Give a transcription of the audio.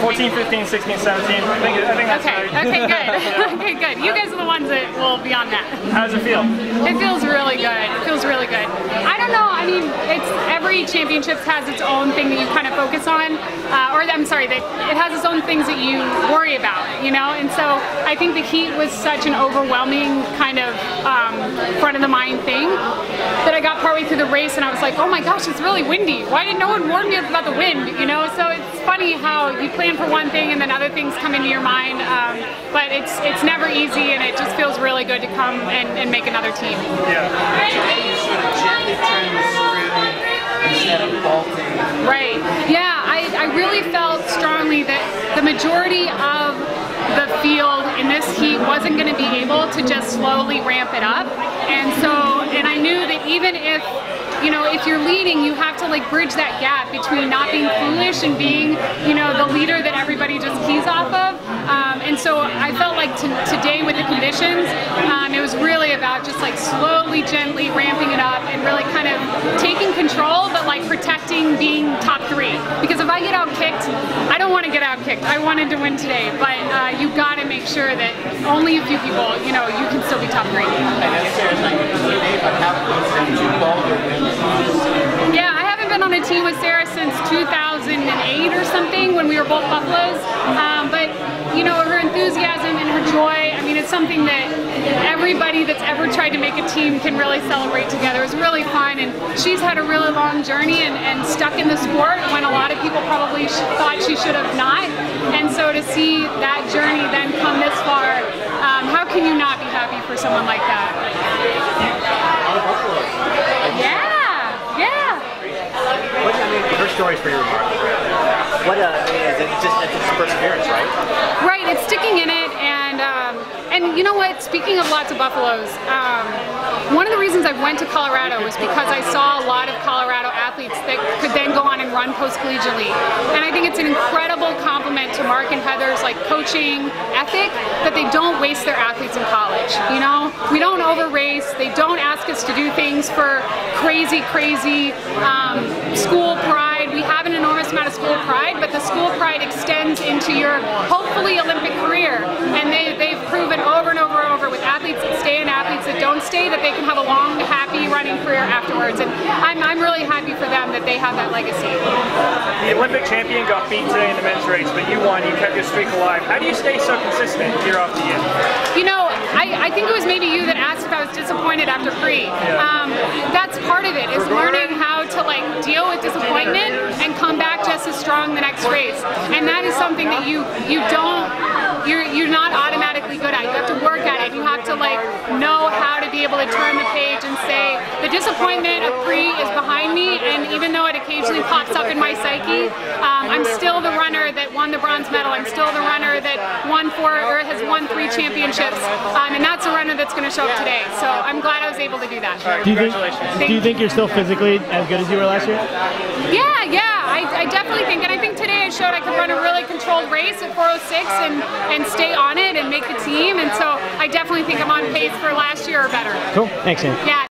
14, 15, 16, 17. I think that's right. Okay, good. Okay, good. You guys are the ones that will be on that. How does it feel? It feels really good. It feels really good. I don't know. I mean, every championship has its own thing that you kind of focus on, or I'm sorry, that it has its own things that you worry about, you know. And so I think the heat was such an overwhelming kind of front of the mind thing that I got partway through the race and I was like, oh my gosh, it's really windy. Why didn't no one warn me about the wind? You know. So it's funny how you plan for one thing and then other things come into your mind. But it's never easy, and it just feels really good to come and make another team. Yeah. You sort of gently turn the screw instead of bolting. Right. Yeah, I really felt strongly that the majority of the field in this heat wasn't going to be able to just slowly ramp it up. And I knew that even if, you know, if you're leading, you have to like bridge that gap between not being foolish and being, you know, the leader that everybody just keys off of. And so I felt like today with the conditions, it was really about just like slowly, gently ramping it up and really kind of taking control, but like protecting being top 3. Because if I get out kicked, I don't want to get out kicked. I wanted to win today, but you got to make sure that only a few people, you know, you can still be top 3. Yeah, I haven't been on a team with Sarah since 2008 or something when we were both Buffaloes. But you know, her enthusiasm and her joy, I mean, it's something that everybody that's ever tried to make a team can really celebrate together. It was really fun, and she's had a really long journey and stuck in the sport when a lot of people probably thought she should have not. And so to see that journey then come this far, how can you not be happy for someone like that? Yeah. What, I mean, her story's pretty remarkable. What is it? It's just perseverance, right? Right, it's sticking in it, and you know what? Speaking of lots of Buffaloes, one of the reasons I went to Colorado was because I saw a lot of Colorado athletes that could then go on and run post-collegiately. And I think it's an incredible compliment to Mark and Heather's like coaching ethic that they don't waste their athletes in college. You know, we don't over-race. They don't ask us to do things for crazy school pride. We have an enormous amount of school pride, but the school pride extends into your hopefully Olympic career. And they've proven over and over and over with athletes that stay and athletes that don't stay that they can have a long, happy running career afterwards. And I'm really happy for them that they have that legacy. The Olympic champion got beat today in the men's race, but you won. You kept your streak alive. How do you stay so consistent year after year? You know, I think it was maybe you that asked if I was disappointed after free. Yeah. That's part of it, is learning how to like deal with disappointment and come back just as strong the next race. And that is something that you're not automatically good at. You have to work at it. You have to like know how to be able to turn the page and say, the disappointment of free is behind me, and even though it occasionally pops up in my psyche, I'm still the runner that won the bronze medal. I'm still the runner that has won 3 championships, and that's a runner that's going to show up today. So I'm glad I was able to do that. All right, congratulations. Do you think you're still physically as good as you were last year? Yeah, I definitely think, and I think today I showed I could run a really controlled race at 4:06 and stay on it and make the team, and so I definitely think I'm on pace for last year or better. Cool, thanks, Sam. Yeah.